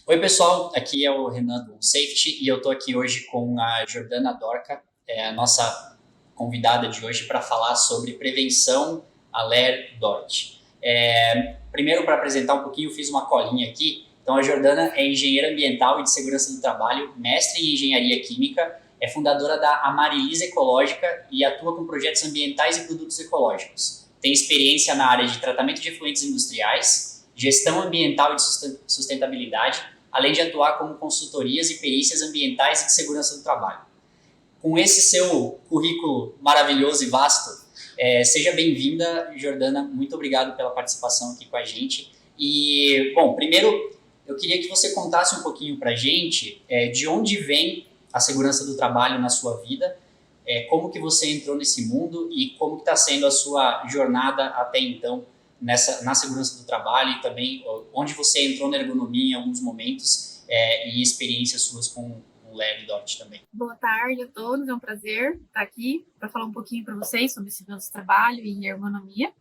Oi, pessoal, aqui é o Renan do Safety e eu estou aqui hoje com a Jordana Dorca, a nossa convidada de hoje para falar sobre prevenção Aller-Dort. Primeiro, para apresentar um pouquinho, eu fiz uma colinha aqui. Então, a Jordana é engenheira ambiental e de segurança do trabalho, mestre em engenharia química, é fundadora da Amariliza Ecológica e atua com projetos ambientais e produtos ecológicos. Tem experiência na área de tratamento de efluentes industriais, gestão ambiental e de sustentabilidade, além de atuar como consultorias e perícias ambientais e de segurança do trabalho. Com esse seu currículo maravilhoso e vasto, seja bem-vinda, Jordana. Muito obrigado pela participação aqui com a gente. E, bom, primeiro eu queria que você contasse um pouquinho para a gente de onde vem a segurança do trabalho na sua vida, como que você entrou nesse mundo e como está sendo a sua jornada até então na segurança do trabalho e também onde você entrou na ergonomia em alguns momentos e experiências suas com o Aller-Dort também. Boa tarde a todos, é um prazer estar aqui para falar um pouquinho para vocês sobre segurança do trabalho e ergonomia.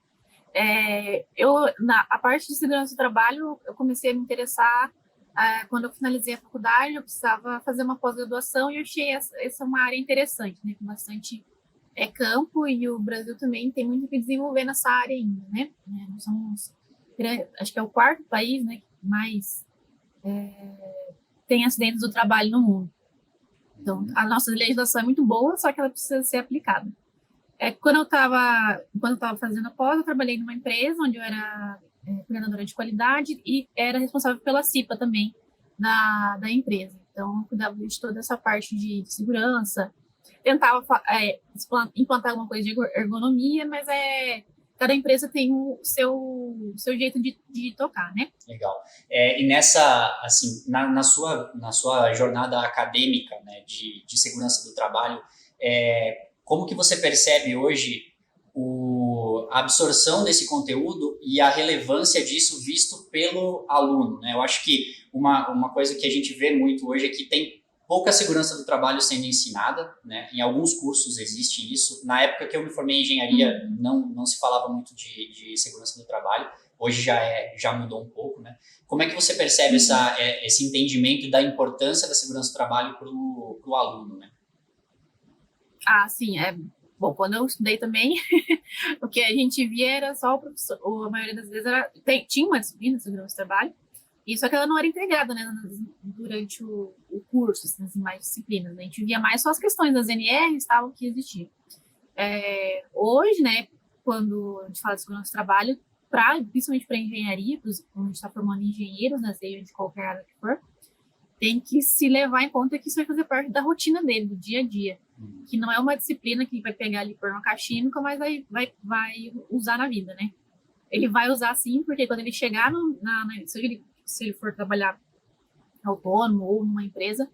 A parte de segurança do trabalho, eu comecei a me interessar quando eu finalizei a faculdade. Eu precisava fazer uma pós-graduação e eu achei essa uma área interessante, né, com bastante campo, e o Brasil também tem muito que desenvolver nessa área ainda, né? Nós somos, acho que é o quarto país, né, que mais tem acidentes do trabalho no mundo. Então, a nossa legislação é muito boa, só que ela precisa ser aplicada. Quando eu estava fazendo a pós, eu trabalhei numa empresa onde eu era coordenadora de qualidade e era responsável pela CIPA também da empresa. Então, eu cuidava de toda essa parte de segurança, tentava implantar alguma coisa de ergonomia, mas cada empresa tem o seu jeito de tocar, né? Legal. E nessa, assim, na sua jornada acadêmica, né, de segurança do trabalho, como que você percebe hoje a absorção desse conteúdo e a relevância disso visto pelo aluno, né? Eu acho que uma coisa que a gente vê muito hoje é que tem pouca segurança do trabalho sendo ensinada, né? Em alguns cursos existe isso. Na época que eu me formei em engenharia, não se falava muito de segurança do trabalho. Hoje já mudou um pouco, né? Como é que você percebe esse entendimento da importância da segurança do trabalho para o aluno, né? Sim, bom, quando eu estudei também, o que a gente via era só o professor, ou a maioria das vezes tinha uma disciplina de segurança do trabalho, e só que ela não era integrada, né, durante o curso, assim, as demais disciplinas, né? A gente via mais só as questões das NRs, tal, que existiam. Hoje, né, quando a gente fala de segurança do trabalho, principalmente para engenharia, quando a gente está formando engenheiros, né, seja de qualquer área que for, tem que se levar em conta que isso vai fazer parte da rotina dele, do dia a dia. Que não é uma disciplina que vai pegar ali por uma caixinha e nunca mais vai usar na vida, né? Ele vai usar sim, porque quando ele chegar se ele for trabalhar autônomo ou numa empresa,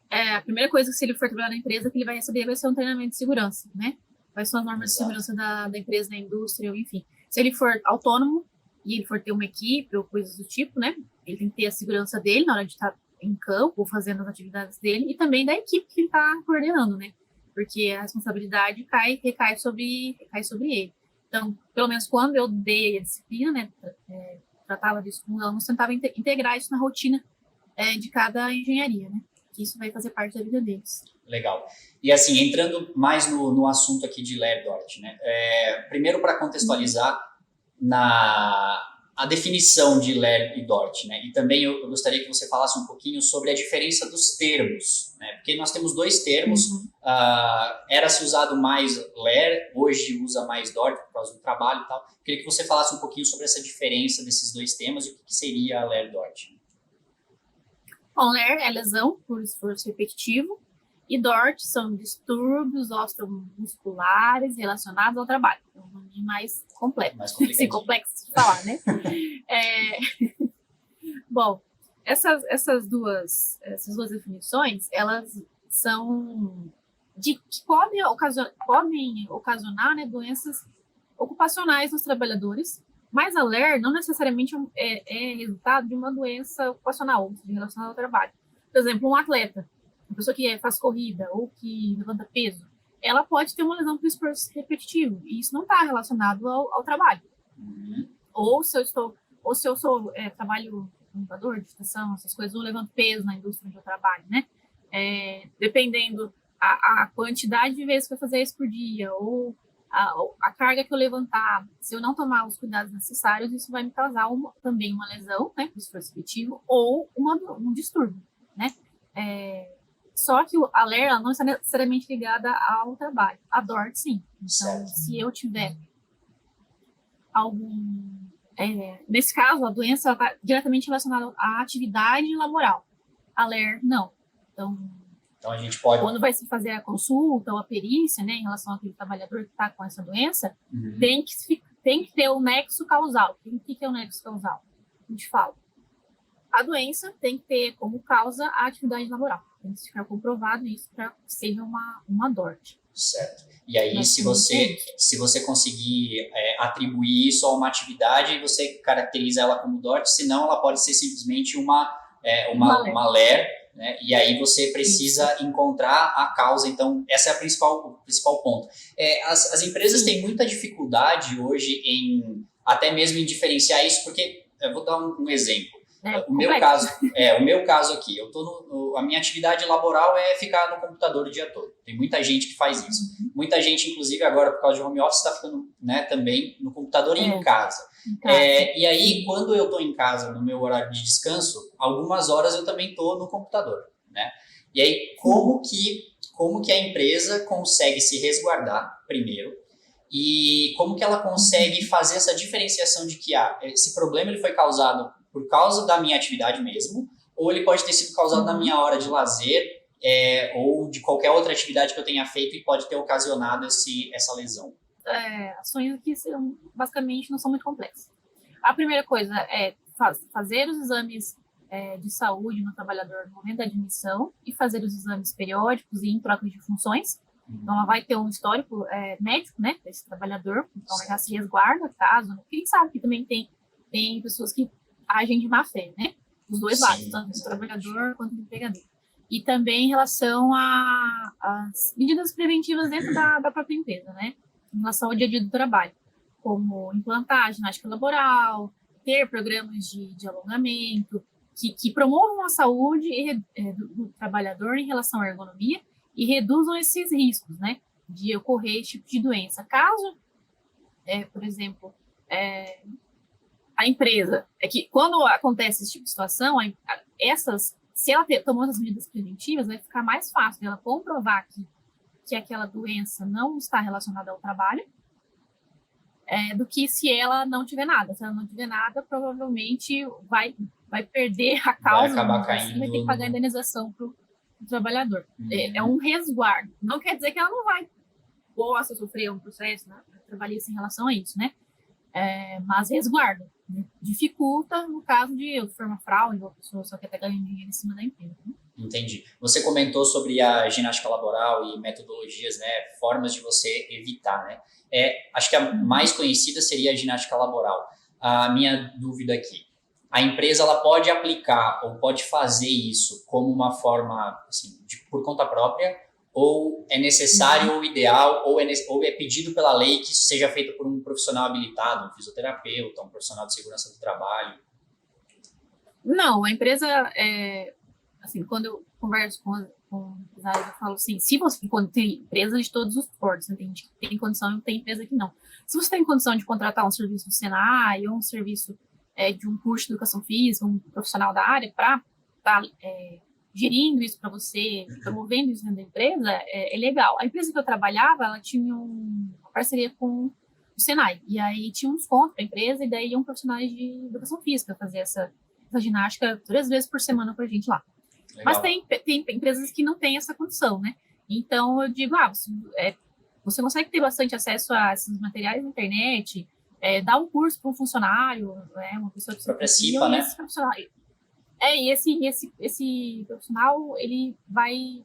a primeira coisa que, se ele for trabalhar na empresa, que ele vai receber vai ser um treinamento de segurança, né? Quais são as normas de segurança da empresa, da indústria, enfim. Se ele for autônomo e ele for ter uma equipe ou coisas do tipo, né? Ele tem que ter a segurança dele na hora de estar em campo, fazendo as atividades dele, e também da equipe que ele está coordenando, né? Porque a responsabilidade recai sobre ele. Então, pelo menos quando eu dei a disciplina, né, tratava disso com os alunos, tentava integrar isso na rotina de cada engenharia, né? Que isso vai fazer parte da vida deles. Legal. E assim, entrando mais no assunto aqui de Aller-Dort, né? Primeiro, para contextualizar a definição de Aller e Dort, né? E também eu gostaria que você falasse um pouquinho sobre a diferença dos termos, né? Porque nós temos dois termos. Era-se usado mais Aller, hoje usa mais Dort por causa do trabalho e tal. Queria que você falasse um pouquinho sobre essa diferença desses dois termos e o que seria Aller-Dort. Bom, Aller é lesão por esforço repetitivo, e DORT são distúrbios osteomusculares relacionados ao trabalho. É um nome mais complexo. Complexo de falar, né? Bom, essas duas definições, elas são que podem ocasionar, né, doenças ocupacionais nos trabalhadores, mas a LER não necessariamente é resultado de uma doença ocupacional, relacionada ao trabalho. Por exemplo, um atleta, uma pessoa que faz corrida ou que levanta peso, ela pode ter uma lesão por esforço repetitivo, e isso não está relacionado ao trabalho. Ou se eu trabalho computador, digitação, essas coisas, ou levando peso na indústria onde eu trabalho, né? Dependendo a quantidade de vezes que eu fazer isso por dia, ou a carga que eu levantar, se eu não tomar os cuidados necessários, isso vai me causar também uma lesão, né, por esforço efetivo, ou um distúrbio, né? Só que a LER não está necessariamente ligada ao trabalho. A DORT, sim. Então, Certo. se eu tiver algum... nesse caso, a doença está diretamente relacionada à atividade laboral. A LER, não. Então, a gente pode... Quando vai se fazer a consulta ou a perícia, né, em relação àquele trabalhador que está com essa doença, tem que ter o nexo causal. O que é o nexo causal? A gente fala. A doença tem que ter como causa a atividade laboral. Tem que ficar comprovado isso para que seja uma DORT. Certo. E aí, se você conseguir atribuir isso a uma atividade, você caracteriza ela como DORT, senão ela pode ser simplesmente uma LER, né? E aí você precisa encontrar a causa. Então, essa é o principal ponto. As empresas têm muita dificuldade hoje até mesmo em diferenciar isso, porque eu vou dar um exemplo. O meu caso aqui, a minha atividade laboral é ficar no computador o dia todo. Tem muita gente que faz isso. Muita gente, inclusive agora por causa de home office, está ficando, né, também no computador e em casa. E aí, quando eu estou em casa, no meu horário de descanso, algumas horas eu também estou no computador, né? E aí, como que a empresa consegue se resguardar primeiro? E como que ela consegue fazer essa diferenciação de que esse problema ele foi causado por causa da minha atividade mesmo, ou ele pode ter sido causado na minha hora de lazer, ou de qualquer outra atividade que eu tenha feito e pode ter ocasionado essa lesão? Ações aqui basicamente não são muito complexas. A primeira coisa é fazer os exames de saúde no trabalhador no momento da admissão e fazer os exames periódicos e em troca de funções. Então, ela vai ter um histórico médico, né, desse trabalhador, então ela já se resguarda caso. Quem sabe que também tem pessoas que agem de má fé, né? Os dois lados, tanto do trabalhador quanto do empregador. E também em relação às medidas preventivas dentro da própria empresa, né? Em relação ao dia a dia do trabalho, como implantar a ginástica laboral, ter programas de alongamento, que promovam a saúde do trabalhador em relação à ergonomia e reduzam esses riscos, né? De ocorrer esse tipo de doença. Caso, por exemplo, a empresa, que quando acontece esse tipo de situação, se ela tomou essas medidas preventivas, vai ficar mais fácil dela comprovar que aquela doença não está relacionada ao trabalho, do que se ela não tiver nada. Se ela não tiver nada, provavelmente vai perder a causa, vai acabar caindo, vai ter que pagar a indenização para o trabalhador. É um resguardo. Não quer dizer que ela não possa sofrer um processo, né, trabalhista em relação a isso, né? Mas resguarda. Dificulta no caso de forma fraude, ou a pessoa só quer pegar dinheiro em cima da empresa. Né? Entendi. Você comentou sobre a ginástica laboral e metodologias, né, formas de você evitar, né? Acho que a mais conhecida seria a ginástica laboral. A minha dúvida aqui, a empresa ela pode aplicar ou pode fazer isso como uma forma assim, por conta própria, ou é necessário ou ideal, ou é pedido pela lei que isso seja feito por um profissional habilitado, um fisioterapeuta, um profissional de segurança do trabalho? Não, a empresa, assim, quando eu converso com empresários, eu falo assim, quando tem empresa de todos os portos, né, tem gente que tem condição e tem empresa que não. Se você tem condição de contratar um serviço do Senai ou um serviço de um curso de educação física, um profissional da área, para estar gerindo isso para você, promovendo isso dentro da empresa, é legal. A empresa que eu trabalhava, ela tinha uma parceria com o Senai, e aí tinha um desconto para a empresa, e daí iam profissionais de educação física fazer essa ginástica 3 vezes por semana para a gente lá. Legal. Mas tem empresas que não têm essa condição, né? Então, eu digo, você consegue ter bastante acesso a esses materiais na internet, dar um curso para um funcionário, uma pessoa que participa, né? E esse profissional, ele vai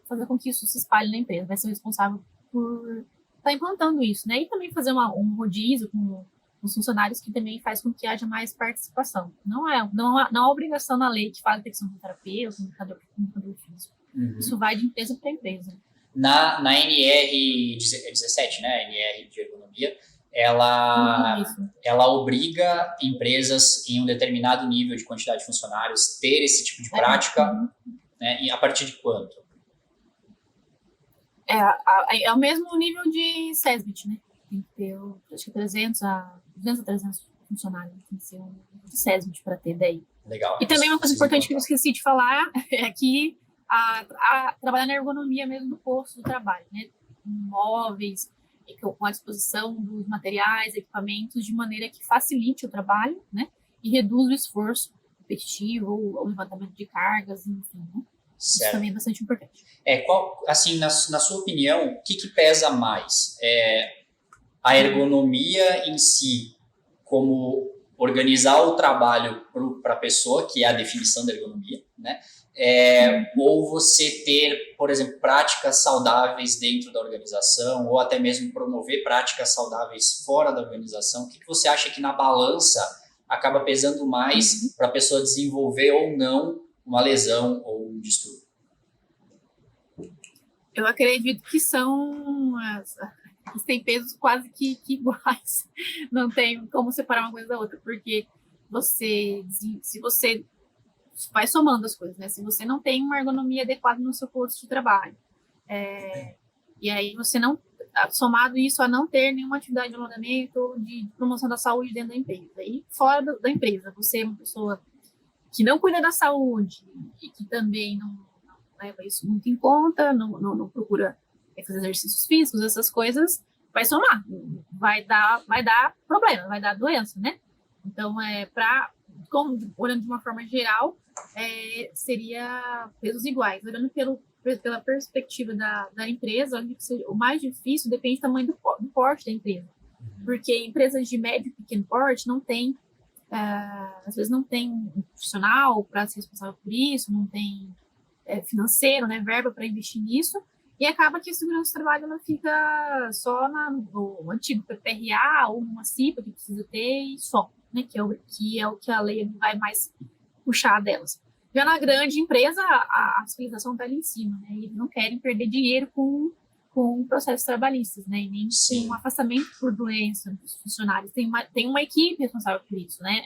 fazer com que isso se espalhe na empresa, vai ser responsável por estar implantando isso, né? E também fazer um rodízio com os funcionários, que também faz com que haja mais participação. Não há obrigação na lei que fala que tem que ser um terapeuta, um educador físico. Isso vai de empresa para empresa. Na NR 17, né? NR de ergonomia, ela obriga empresas em um determinado nível de quantidade de funcionários ter esse tipo de prática, né? E a partir de quanto? É o mesmo nível de SESBIT, né? Tem que ter, acho que 200 a 300 funcionários. Tem que ser um de SESBIT para ter daí. Legal. E também uma coisa importante que eu esqueci de falar é que trabalhar na ergonomia mesmo do posto do trabalho, né? Móveis, com a disposição dos materiais, equipamentos, de maneira que facilite o trabalho, né? E reduz o esforço repetitivo, o levantamento de cargas, enfim, né? Isso também é bastante importante. Assim, na sua opinião, o que pesa mais? A ergonomia em si, como organizar o trabalho para a pessoa, que é a definição da ergonomia, né? Ou você ter, por exemplo, práticas saudáveis dentro da organização, ou até mesmo promover práticas saudáveis fora da organização. O que você acha que na balança acaba pesando mais para a pessoa desenvolver ou não uma lesão ou um distúrbio? Eu acredito que têm pesos quase que iguais. Não tem como separar uma coisa da outra, porque se você vai somando as coisas, né? Se você não tem uma ergonomia adequada no seu posto de trabalho, e aí você não, somado isso a não ter nenhuma atividade de alongamento, de promoção da saúde dentro da empresa, e fora da empresa, você é uma pessoa que não cuida da saúde e que também não leva isso muito em conta, não procura fazer exercícios físicos, essas coisas, vai somar, vai dar problema, vai dar doença, né? Então, olhando de uma forma geral, seria pesos iguais. Olhando pela perspectiva da empresa, o mais difícil depende do tamanho do porte da empresa. Porque empresas de médio e pequeno porte não tem, às vezes não tem um profissional para ser responsável por isso, não tem financeiro, né, verba para investir nisso, e acaba que a segurança do trabalho ela fica só no antigo PPRA ou numa CIPA que precisa ter e só, né, que é o que a lei vai mais puxar delas. Já na grande empresa, a fiscalização está ali em cima, né, e eles não querem perder dinheiro com processos trabalhistas, né, e nem com afastamento por doença dos funcionários. Tem uma equipe responsável por isso, né,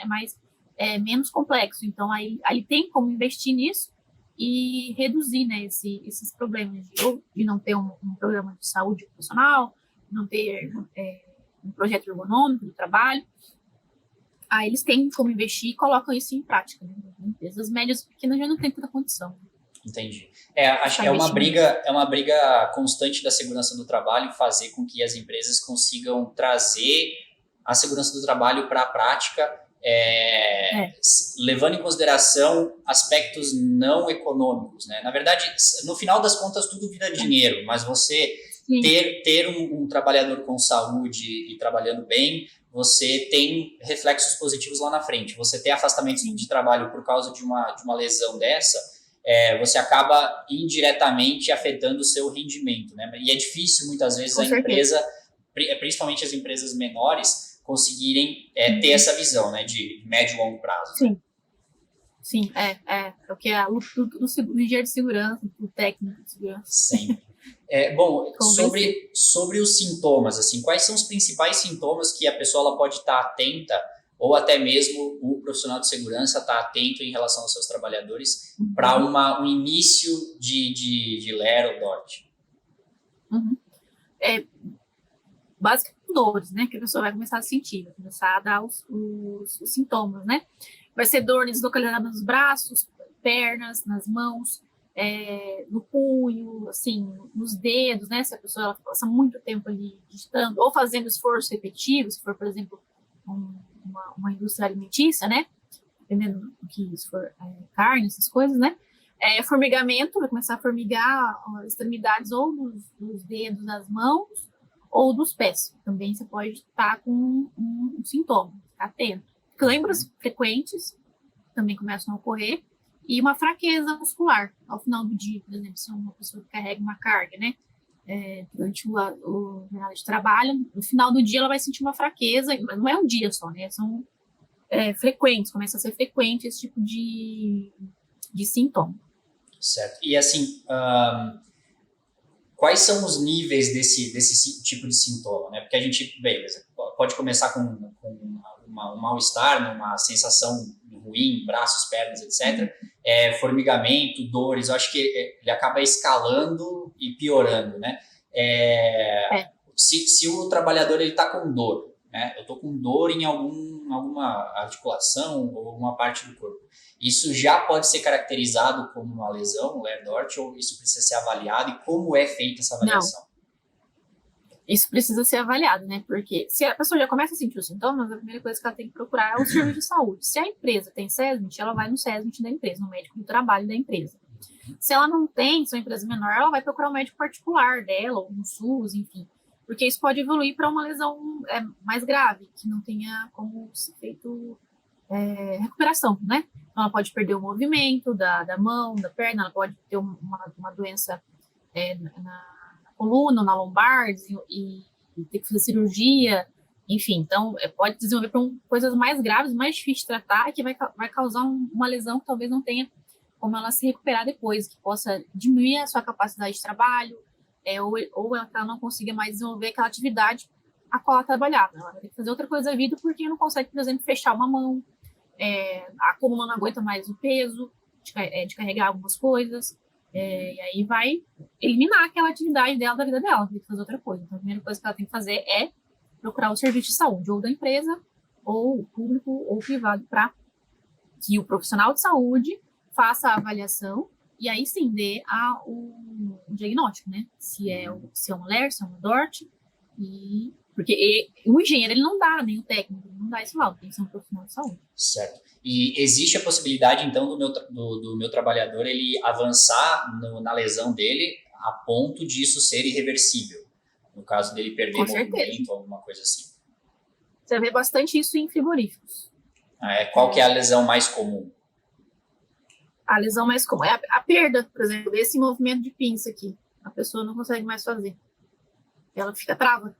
é menos complexo. Então, aí tem como investir nisso e reduzir, né, esses problemas de não ter um programa de saúde ocupacional, não ter um projeto ergonômico do trabalho. Aí eles têm como investir e colocam isso em prática, né? Empresas médias e pequenas já não têm tanta condição. Entendi. Acho que é uma briga constante da segurança do trabalho fazer com que as empresas consigam trazer a segurança do trabalho para a prática, levando em consideração aspectos não econômicos, né? Na verdade, no final das contas, tudo vira dinheiro, mas você ter um trabalhador com saúde e trabalhando bem, você tem reflexos positivos lá na frente. Você ter afastamento de trabalho por causa de uma lesão dessa, você acaba indiretamente afetando o seu rendimento, né? E é difícil, muitas vezes, a empresa, principalmente as empresas menores, conseguirem ter essa visão, né, de médio e longo prazo. Sim, é o que é o engenheiro de segurança, o técnico de segurança. Sempre. Bom, sobre os sintomas, assim, quais são os principais sintomas que a pessoa ela pode estar atenta, ou até mesmo o profissional de segurança estar atento em relação aos seus trabalhadores para um início de LER ou DORT? Basicamente dores, né, que a pessoa vai começar a sentir, vai começar a dar os sintomas, né? Vai ser dor deslocalizada nos braços, pernas, nas mãos, no punho, assim, nos dedos, né? Se a pessoa ela passa muito tempo ali digitando ou fazendo esforço repetitivo, se for, por exemplo, uma indústria alimentícia, né? Dependendo do que isso for, carne, essas coisas, né? Formigamento, vai começar a formigar as extremidades ou nos dedos, nas mãos ou dos pés. Também você pode estar com um sintoma, ficar atento. Câimbras frequentes também começam a ocorrer e uma fraqueza muscular ao final do dia, por exemplo, se é uma pessoa que carrega uma carga, né? Durante o jornada de trabalho, no final do dia ela vai sentir uma fraqueza, mas não é um dia só, né? São frequentes, começa a ser frequente esse tipo de sintoma. Certo. E assim, quais são os níveis desse tipo de sintoma, né? Porque a gente, beleza, pode começar com um mal-estar, uma sensação ruim, braços, pernas, etc. Formigamento, dores, eu acho que ele acaba escalando e piorando, né? Se o trabalhador está com dor, né? Eu estou com dor em alguma articulação ou alguma parte do corpo. Isso já pode ser caracterizado como uma lesão, um Layne-Dort, ou isso precisa ser avaliado? E como é feita essa avaliação? Não. Isso precisa ser avaliado, né? Porque se a pessoa já começa a sentir os sintomas, a primeira coisa que ela tem que procurar é o serviço de saúde. Se a empresa tem SESMIT, ela vai no SESMIT da empresa, no médico do trabalho da empresa. Se ela não tem, se é uma empresa menor, ela vai procurar um médico particular dela, ou um SUS, enfim. Porque isso pode evoluir para uma lesão mais grave, que não tenha como ser feito recuperação, né? Então, ela pode perder o movimento da mão, da perna, ela pode ter uma doença na coluna, na lombar, e ter que fazer cirurgia, enfim. Então, pode desenvolver para coisas mais graves, mais difíceis de tratar, que vai causar uma lesão que talvez não tenha como ela se recuperar depois, que possa diminuir a sua capacidade de trabalho, ou ela não consiga mais desenvolver aquela atividade a qual ela trabalhava. Ela vai ter que fazer outra coisa da vida porque não consegue, por exemplo, fechar uma mão, a coluna não aguenta mais o peso de carregar algumas coisas, e aí vai eliminar aquela atividade dela da vida dela, tem que fazer outra coisa. Então, a primeira coisa que ela tem que fazer é procurar o serviço de saúde, ou da empresa, ou público, ou privado, para que o profissional de saúde faça a avaliação e aí sim dê o diagnóstico, né? Se é um LER, se é um DORT, porque o engenheiro ele não dá, nem o técnico, ele não dá esse laudo, tem que ser um profissional de saúde. Certo. E existe a possibilidade, então, do meu trabalhador ele avançar na lesão dele a ponto disso ser irreversível? No caso dele perder movimento, alguma coisa assim. Você vê bastante isso em frigoríficos. Qual que é a lesão mais comum? A lesão mais comum é a perda, por exemplo, desse movimento de pinça aqui. A pessoa não consegue mais fazer. Ela fica trava.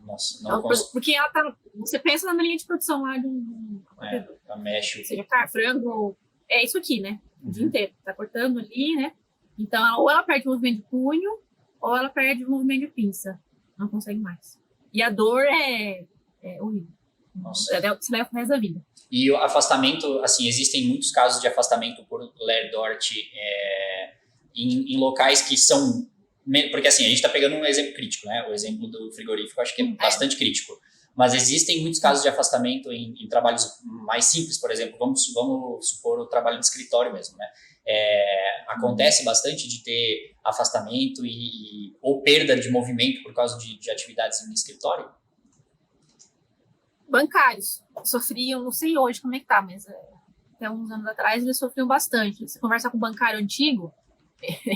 Nossa, não consigo. Porque ela tá. Você pensa na linha de produção lá de um. Ela mexe. Seja frango, é isso aqui, né? O dia inteiro. Tá cortando ali, né? Então, ou ela perde o movimento de punho, ou ela perde o movimento de pinça. Não consegue mais. E a dor é horrível. Nossa. Você leva pro resto da vida. E o afastamento, assim, existem muitos casos de afastamento por Layne-Dort em locais que são... Porque, assim, a gente está pegando um exemplo crítico, né? O exemplo do frigorífico, eu acho que é bastante crítico. Mas existem muitos casos de afastamento em trabalhos mais simples, por exemplo. Vamos supor o trabalho de escritório mesmo, né? Acontece bastante de ter afastamento ou perda de movimento por causa de atividades em escritório? Bancários sofriam, não sei hoje como é que tá, mas até uns anos atrás eles sofriam bastante. Você conversar com um bancário antigo,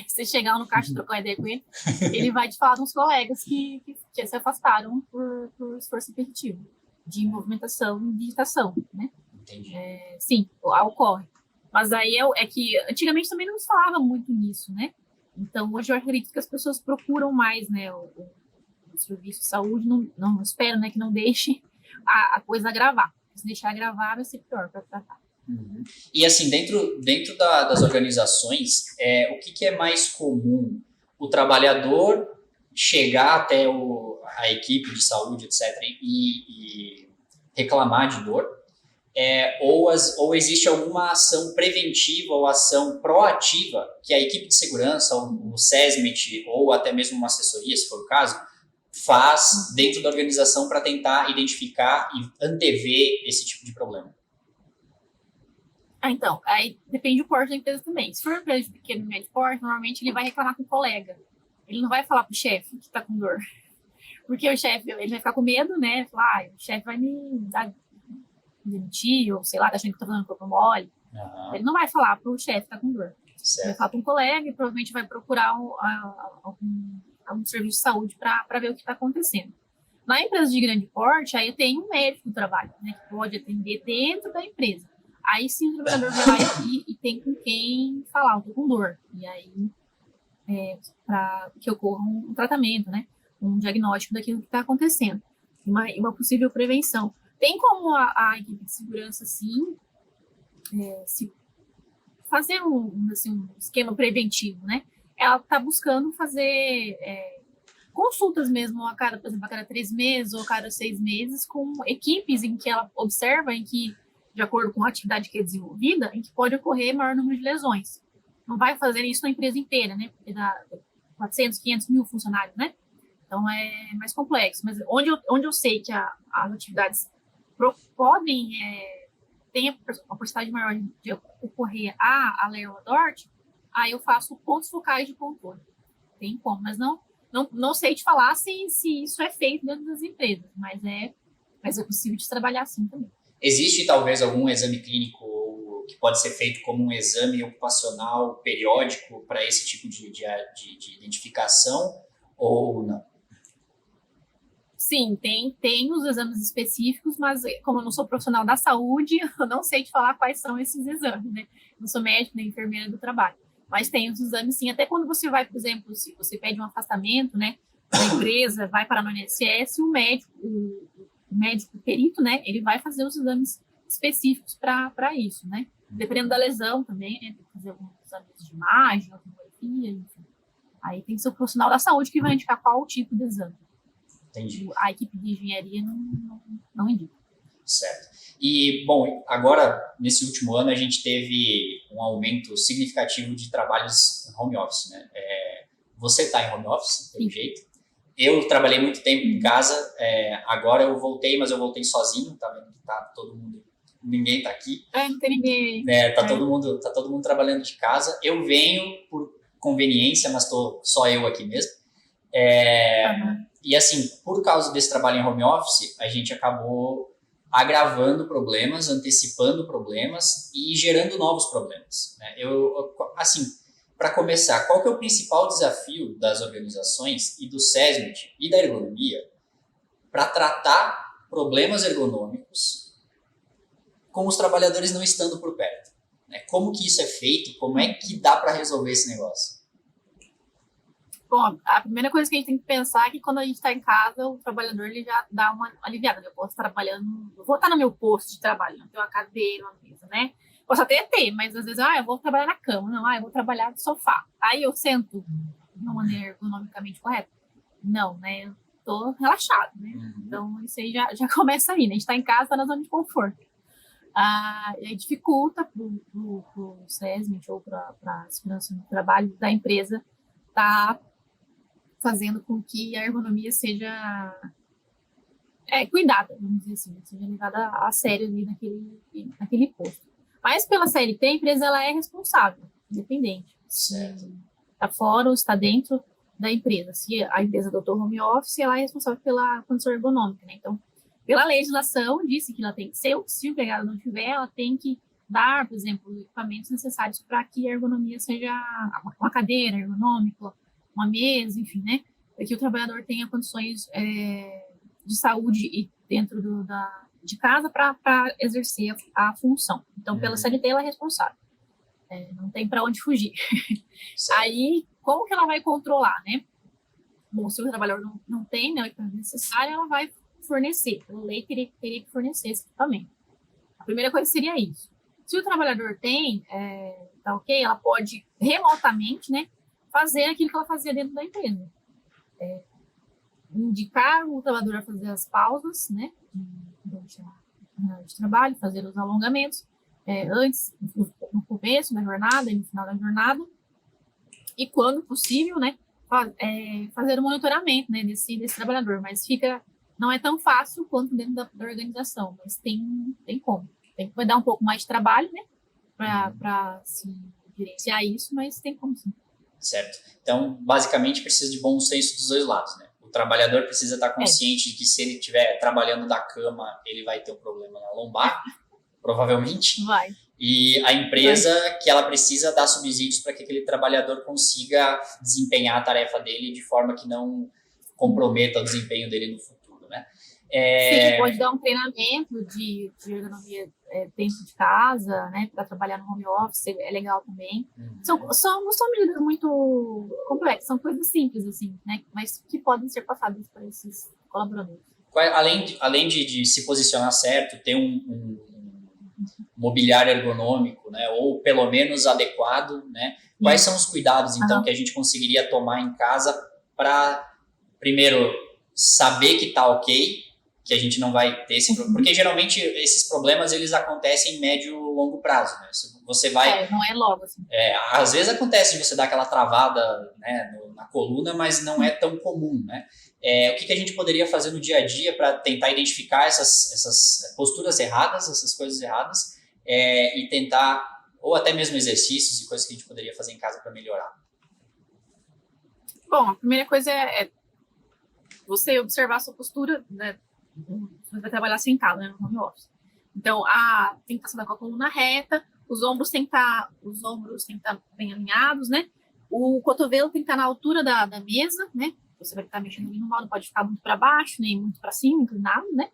você chegar no caixa e trocar ideia com ele vai te falar de uns colegas que se afastaram por esforço repetitivo de movimentação e digitação, né? Entendi. Sim, ocorre. Mas aí é que antigamente também não se falava muito nisso, né? Então hoje eu acredito que as pessoas procuram mais, né, o serviço de saúde, não espero, né, que não deixe a coisa agravar. Se deixar agravar, vai ser pior para tratar. Uhum. E assim, dentro das organizações, o que é mais comum? O trabalhador chegar até a equipe de saúde, etc., e reclamar de dor? Ou existe alguma ação preventiva ou ação proativa que a equipe de segurança, o SESMIT, ou até mesmo uma assessoria, se for o caso, faz dentro da organização para tentar identificar e antever esse tipo de problema? Então, aí depende do porte da empresa também. Se for uma empresa de pequeno e médio porte, normalmente ele vai reclamar com o colega. Ele não vai falar pro chefe que tá com dor. Porque o chefe, ele vai ficar com medo, né? Falar, o chefe vai me demitir, ou sei lá, tá achando que eu tô fazendo corpo mole. Uhum. Ele não vai falar pro chefe que tá com dor. Certo. Ele vai falar pra um colega e provavelmente vai procurar algum serviço de saúde para ver o que está acontecendo. Na empresa de grande porte, aí tem um médico do trabalho, né, que pode atender dentro da empresa. Aí sim o trabalhador vai lá e tem com quem falar, eu tô com dor. E aí, para que ocorra um tratamento, né, um diagnóstico daquilo que está acontecendo. Uma possível prevenção. Tem como a equipe de segurança, sim, se fazer um esquema preventivo, né? ela está buscando fazer consultas mesmo por exemplo, a cada 3 meses ou a cada 6 meses, com equipes em que ela observa em que, de acordo com a atividade que é desenvolvida, em que pode ocorrer maior número de lesões. Não vai fazer isso na empresa inteira, né? Porque dá 400, 500 mil funcionários, né? Então é mais complexo. Mas onde eu sei que as atividades podem ter uma porcentagem maior de ocorrer a LER ou a DORT, aí eu faço pontos focais de controle. Tem como, mas não sei te falar se isso é feito dentro das empresas, mas é possível de trabalhar assim também. Existe talvez algum exame clínico que pode ser feito como um exame ocupacional periódico para esse tipo de identificação ou não? Sim, tem os exames específicos, mas como eu não sou profissional da saúde, eu não sei te falar quais são esses exames, né? Não sou médico nem enfermeira do trabalho. Mas tem os exames, sim. Até quando você vai, por exemplo, se você pede um afastamento, né, da empresa, vai para no INSS, o médico perito, né, ele vai fazer os exames específicos para isso, né? Dependendo da lesão também, né, tem que fazer alguns exames de imagem, tomografia, enfim. Aí tem que ser o profissional da saúde que vai indicar qual o tipo de exame. Entendi. A equipe de engenharia não indica. Certo. E, bom, agora, nesse último ano, a gente teve um aumento significativo de trabalhos em home office, né? Você está em home office, pelo jeito. Eu trabalhei muito tempo em casa, agora eu voltei, mas eu voltei sozinho, tá vendo que tá todo mundo, ninguém tá aqui. Não tem ninguém. Tá todo mundo trabalhando de casa. Eu venho por conveniência, mas tô só eu aqui mesmo. E assim, por causa desse trabalho em home office, a gente acabou agravando problemas, antecipando problemas e gerando novos problemas, né? Assim, para começar, qual que é o principal desafio das organizações e do SESMIT e da ergonomia para tratar problemas ergonômicos com os trabalhadores não estando por perto, né? Como que isso é feito? Como é que dá para resolver esse negócio? Bom, a primeira coisa que a gente tem que pensar é que quando a gente está em casa, o trabalhador ele já dá uma aliviada. Eu posso estar trabalhando, eu vou estar no meu posto de trabalho, não tenho uma cadeira, uma mesa, né? Posso até ter, mas às vezes, eu vou trabalhar na cama, não, eu vou trabalhar no sofá. Aí eu sento de uma maneira ergonomicamente correta? Não, né? Eu tô relaxado, né? Então isso aí já começa aí, né? A gente está em casa, está na zona de conforto. E aí dificulta para o SESMIT ou para a segurança do trabalho da empresa tá fazendo com que a ergonomia seja cuidada, vamos dizer assim, seja levada a sério ali naquele posto. Mas pela CLT, a empresa ela é responsável, independente. Certo. Está fora ou está dentro da empresa. Se a empresa adotou home office, ela é responsável pela condição ergonômica, né? Então, pela legislação, disse que ela tem que ser, se o empregado não tiver, ela tem que dar, por exemplo, equipamentos necessários para que a ergonomia seja uma cadeira ergonômica, uma mesa, enfim, né? Para que o trabalhador tenha condições de saúde e dentro de casa para exercer a função. Então, pela CLT, ela é responsável. Não tem para onde fugir. Aí, como que ela vai controlar, né? Bom, se o trabalhador não tem, né, o equipamento necessário, ela vai fornecer. Pela lei, teria que fornecer esse equipamento. A primeira coisa seria isso. Se o trabalhador tem, tá ok, ela pode remotamente, né, fazer aquilo que ela fazia dentro da empresa. Indicar o trabalhador a fazer as pausas, né, durante a de trabalho, fazer os alongamentos, antes, no começo da jornada e no final da jornada, e quando possível, né, fazer o monitoramento, né, desse trabalhador, mas não é tão fácil quanto dentro da organização, mas tem como. Vai dar um pouco mais de trabalho, né, para se gerenciar isso, mas tem como sim. Certo. Então, basicamente, precisa de bom senso dos dois lados, né? O trabalhador precisa estar consciente de que se ele estiver trabalhando da cama, ele vai ter um problema na lombar, provavelmente. Vai. E a empresa que ela precisa dar subsídios para que aquele trabalhador consiga desempenhar a tarefa dele de forma que não comprometa o desempenho dele no futuro, né? Sim, pode dar um treinamento de ergonomia dentro de casa, né, para trabalhar no home office, é legal também. Não são medidas muito complexas, são coisas simples, assim, né, mas que podem ser passadas para esses colaboradores. Além de se posicionar certo, ter mobiliário ergonômico, né, ou pelo menos adequado, né? Quais são os cuidados, então, que a gente conseguiria tomar em casa para, primeiro, saber que está ok, que a gente não vai ter esse problema, porque geralmente esses problemas eles acontecem em médio e longo prazo, né? Você vai... não é logo, assim. Às vezes acontece de você dar aquela travada, né, na coluna, mas não é tão comum, né? O que a gente poderia fazer no dia a dia para tentar identificar essas posturas erradas, essas coisas erradas, e tentar, ou até mesmo exercícios e coisas que a gente poderia fazer em casa para melhorar? Bom, a primeira coisa é você observar a sua postura, né? Você vai trabalhar sentado, né, no home office. Então, tem que estar sentada com a coluna reta, os ombros têm que estar bem alinhados, né? O cotovelo tem que estar na altura da mesa, né? Você vai estar mexendo ali no mouse, não pode ficar muito para baixo, nem muito para cima, inclinado, né?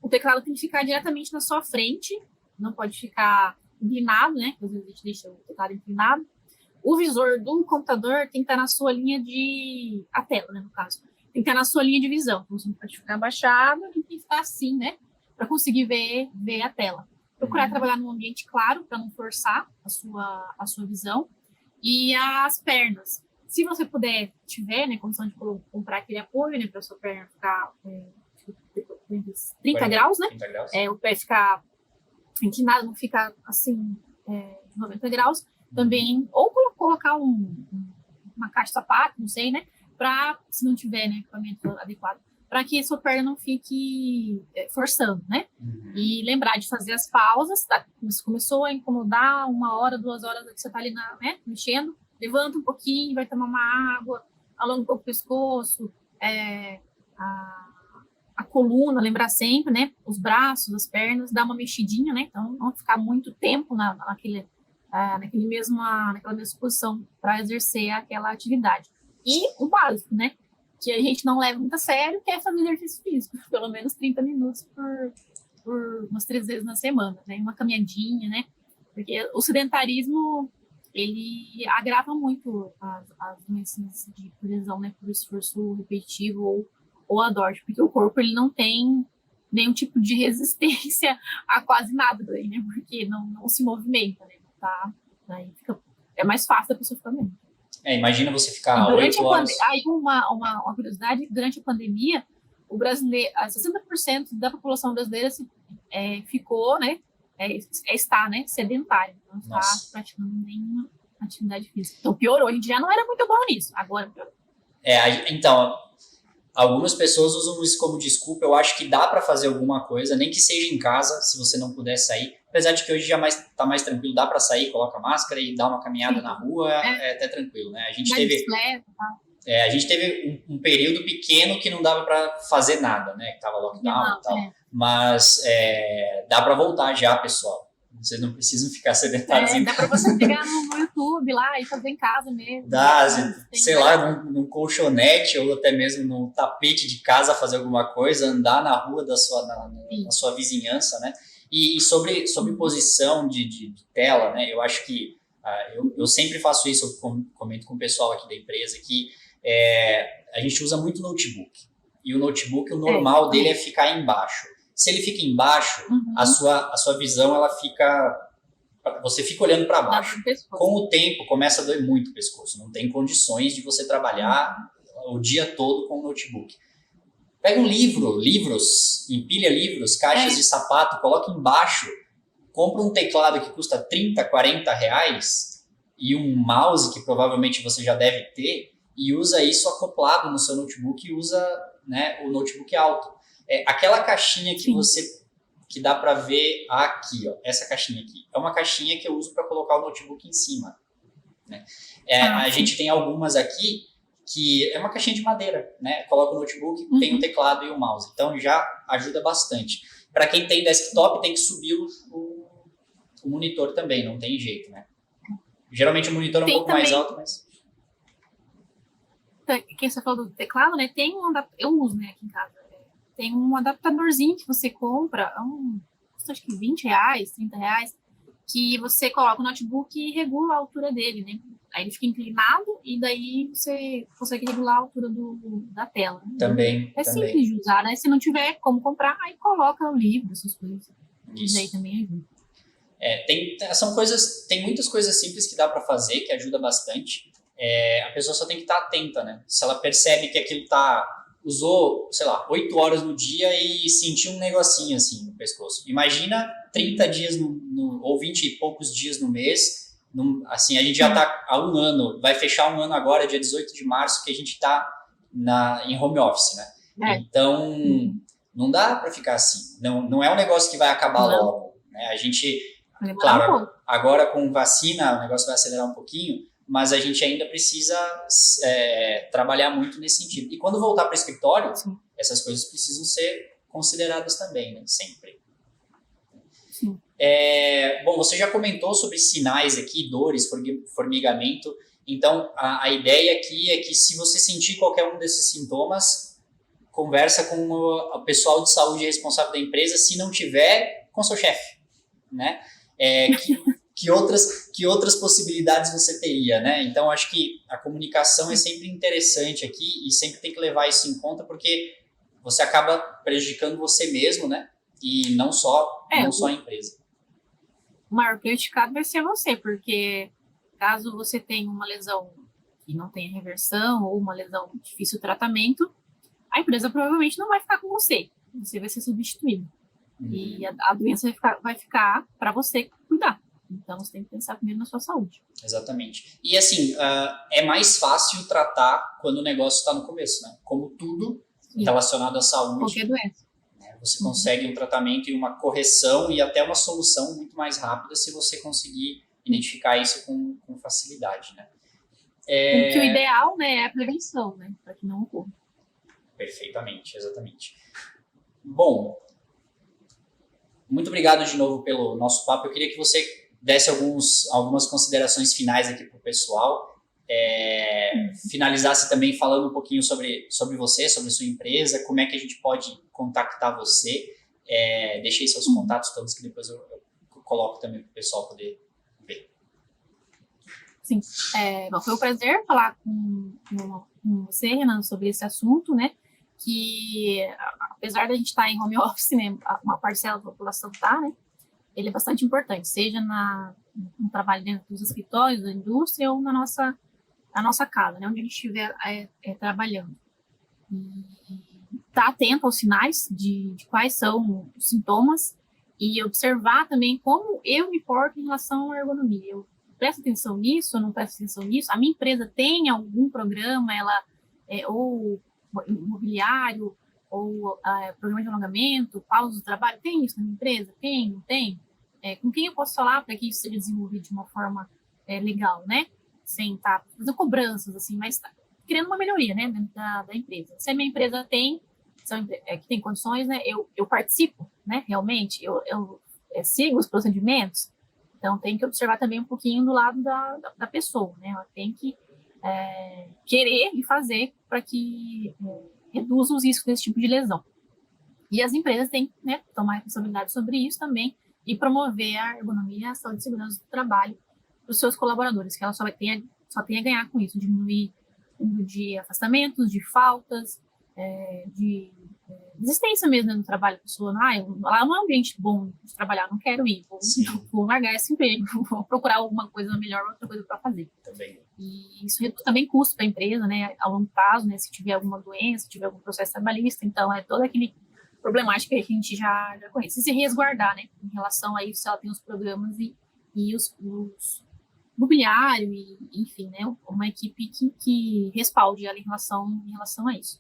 O teclado tem que ficar diretamente na sua frente, não pode ficar inclinado, né? Às vezes a gente deixa o teclado inclinado. O visor do computador tem que estar na sua linha a tela, né, no caso. Tem que estar na sua linha de visão. Então, você não pode ficar abaixado, tem que estar assim, né? Para conseguir ver a tela. Procurar trabalhar num ambiente claro, para não forçar a sua visão. E as pernas. Se você tiver, né, condição de comprar aquele apoio, né, para a sua perna ficar 30 graus, né? 30 graus. O pé ficar inclinado, não ficar assim, 90 graus. Também, ou colocar uma caixa de sapato, não sei, né? Se não tiver, né, equipamento adequado, para que a sua perna não fique forçando, né? E lembrar de fazer as pausas, tá? Se começou a incomodar 1 hora, 2 horas que você tá ali né, mexendo, levanta um pouquinho, vai tomar uma água, alonga um pouco o pescoço, a coluna, lembrar sempre, né? Os braços, as pernas, dar uma mexidinha, né? Então, não ficar muito tempo naquela mesma posição para exercer aquela atividade. E o básico, né? Que a gente não leva muito a sério, que é fazer exercício físico, pelo menos 30 minutos por umas 3 vezes na semana, né? Uma caminhadinha, né? Porque o sedentarismo, ele agrava muito as doenças de lesão, né? Por esforço repetitivo ou a dor, porque o corpo, ele não tem nenhum tipo de resistência a quase nada, né? Porque não se movimenta, né? Tá? Daí é mais fácil a pessoa ficar mesmo. Imagina você ficar 8 horas... Aí uma curiosidade, durante a pandemia, o brasileiro, 60% da população brasileira ficou, né, está, né, sedentária. Não está praticando nenhuma atividade física. Então piorou, a gente já não era muito bom nisso, agora piorou. Então, algumas pessoas usam isso como desculpa. Eu acho que dá para fazer alguma coisa, nem que seja em casa, se você não puder sair. Apesar de que hoje já está mais tranquilo, dá para sair, coloca máscara e dá uma caminhada na rua, é até tranquilo, né? A gente teve um período pequeno que não dava para fazer nada, né? Que tava lockdown e tal. Mas dá para voltar já, pessoal. Vocês não precisam ficar sedentários em casa. Dá para você pegar no YouTube lá e fazer em casa mesmo. Dá, sei lá, num colchonete ou até mesmo no tapete de casa fazer alguma coisa, andar na rua na sua vizinhança, né? E sobre posição de tela, né? Eu acho que eu sempre faço isso, eu comento com o pessoal aqui da empresa, que a gente usa muito notebook. E o notebook, o normal dele é ficar embaixo. Se ele fica embaixo, a sua visão, ela fica... Você fica olhando para baixo. Com o tempo, começa a doer muito o pescoço. Não tem condições de você trabalhar o dia todo com o notebook. Pega um livros, empilha livros, caixas de sapato, coloca embaixo, compra um teclado que custa 30, 40 reais e um mouse que provavelmente você já deve ter e usa isso acoplado no seu notebook e usa, né, o notebook alto. Aquela caixinha que dá para ver aqui, ó, essa caixinha aqui, é uma caixinha que eu uso para colocar o notebook em cima. Né? A gente tem algumas aqui que é uma caixinha de madeira, né? Coloca o notebook, tem o teclado e o mouse. Então já ajuda bastante. Para quem tem desktop, tem que subir o monitor também, não tem jeito, né? Geralmente o monitor é um pouco mais alto, mas... Quem você falou do teclado, né? Tem eu uso, né, aqui em casa. Tem um adaptadorzinho que você compra, custa acho que 20 reais, 30 reais, que você coloca o notebook e regula a altura dele, né? Aí ele fica inclinado e daí você consegue regular a altura da tela. Né? Também. Simples de usar, né? Se não tiver como comprar, aí coloca o livro, essas coisas. Isso aí também ajuda. Tem muitas coisas simples que dá para fazer, que ajuda bastante. A pessoa só tem que estar atenta, né? Se ela percebe que aquilo usou, sei lá, 8 horas no dia e sentiu um negocinho assim no pescoço. Imagina 30 dias ou 20 e poucos dias no mês. Assim, a gente já está há um ano, vai fechar um ano agora, dia 18 de março, que a gente está em home office, né? Então, não dá para ficar assim. Não é um negócio que vai acabar logo, né? A gente, claro, agora com vacina o negócio vai acelerar um pouquinho, mas a gente ainda precisa trabalhar muito nesse sentido. E quando voltar para o escritório, essas coisas precisam ser consideradas também, né? Sempre. Sim. Bom, você já comentou sobre sinais aqui, dores, formigamento. Então, a ideia aqui é que se você sentir qualquer um desses sintomas, conversa com o pessoal de saúde responsável da empresa, se não tiver, com seu chefe, né? Que outras possibilidades você teria, né? Então, acho que a comunicação é sempre interessante aqui e sempre tem que levar isso em conta, porque você acaba prejudicando você mesmo, né? E não só a empresa. O maior prejudicado vai ser você, porque caso você tenha uma lesão que não tenha reversão ou uma lesão de difícil tratamento, a empresa provavelmente não vai ficar com você. Você vai ser substituído. E a doença vai ficar para você cuidar. Então, você tem que pensar primeiro na sua saúde. Exatamente. E assim, é mais fácil tratar quando o negócio está no começo, né? Como tudo relacionado à saúde. Qualquer doença. Você consegue um tratamento e uma correção e até uma solução muito mais rápida se você conseguir identificar isso com facilidade, né? Porque o ideal, né, é a prevenção, né? Para que não ocorra. Perfeitamente, exatamente. Bom, muito obrigado de novo pelo nosso papo. Eu queria que você desse algumas considerações finais aqui para o pessoal. Finalizasse também falando um pouquinho sobre você, sobre sua empresa, como é que a gente pode contactar você. Deixei seus contatos todos, que depois eu coloco também para o pessoal poder ver. Sim, bom, foi um prazer falar com você, Renan, sobre esse assunto, né? Que apesar da gente estar em home office, né, uma parcela da população está, né? Ele é bastante importante, seja no trabalho dentro dos escritórios, da indústria ou na nossa casa, né, onde a gente estiver trabalhando. E estar atento aos sinais de quais são os sintomas e observar também como eu me porto em relação à ergonomia. Eu presto atenção nisso, eu não presto atenção nisso? A minha empresa tem algum programa, ou imobiliário, ou programa de alongamento, pausa do trabalho? Tem isso na minha empresa? Tem, não tem? Com quem eu posso falar para que isso seja desenvolvido de uma forma legal, né? Sem estar fazendo cobranças, assim, mas criando uma melhoria, né, dentro da empresa. Se a minha empresa que tem condições, né, eu participo, né, realmente, eu sigo os procedimentos, então tem que observar também um pouquinho do lado da pessoa, né, ela tem que querer e fazer para que reduza os riscos desse tipo de lesão. E as empresas têm que, né, tomar responsabilidade sobre isso também e promover a ergonomia e a saúde e segurança do trabalho para os seus colaboradores, que ela só tem a ganhar com isso, diminuir o número de afastamentos, de faltas, de desistência mesmo no trabalho. A pessoa, lá não é um ambiente bom de trabalhar, não quero ir, vou largar esse emprego, vou procurar alguma coisa melhor, outra coisa para fazer. Também. E isso reduz também custo para a empresa, né, a longo prazo, né, se tiver alguma doença, se tiver algum processo trabalhista, então é toda aquele problemática que a gente já conhece. E se resguardar, né, em relação a isso, se ela tem os programas e os mobiliário e, enfim, né, uma equipe que respalde ela em relação a isso.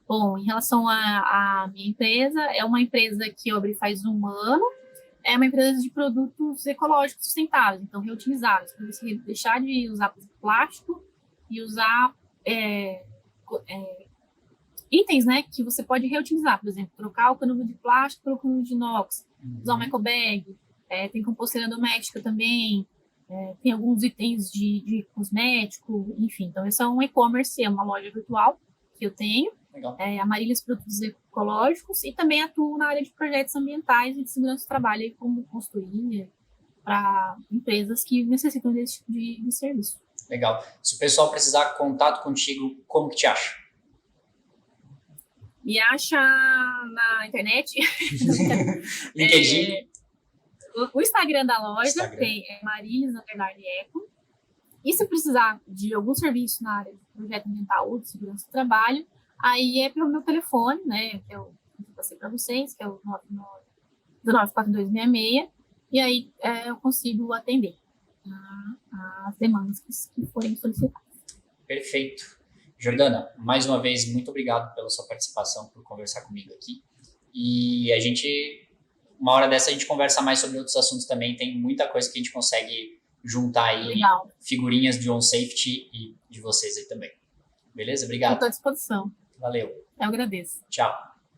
Bom, em relação à minha empresa, é uma empresa que eu abri faz um ano, é uma empresa de produtos ecológicos sustentáveis, então reutilizáveis, para você deixar de usar plástico e usar itens, né, que você pode reutilizar, por exemplo, trocar o canudo de plástico pelo canudo de inox, usar uma ecobag, tem composteira doméstica também, tem alguns itens de cosmético, enfim. Então, esse é um e-commerce, é uma loja virtual que eu tenho. Legal. Amarílias Produtos Ecológicos, e também atuo na área de projetos ambientais e de segurança do trabalho, aí, como consultoria para empresas que necessitam desse tipo de serviço. Legal. Se o pessoal precisar contato contigo, como que te acha? Me acha na internet. LinkedIn. O Instagram da loja Instagram. tem Marilis_Eco. E se precisar de algum serviço na área de projeto ambiental ou de segurança do trabalho, aí é pelo meu telefone, né? Que eu passei para vocês, que é o 994266, e aí eu consigo atender as demandas que forem solicitadas. Perfeito. Jordana, mais uma vez, muito obrigado pela sua participação, por conversar comigo aqui. E uma hora dessa, a gente conversa mais sobre outros assuntos também. Tem muita coisa que a gente consegue juntar aí. Legal. Figurinhas de OnSafety e de vocês aí também. Beleza? Obrigado. Estou à disposição. Valeu. Eu agradeço. Tchau.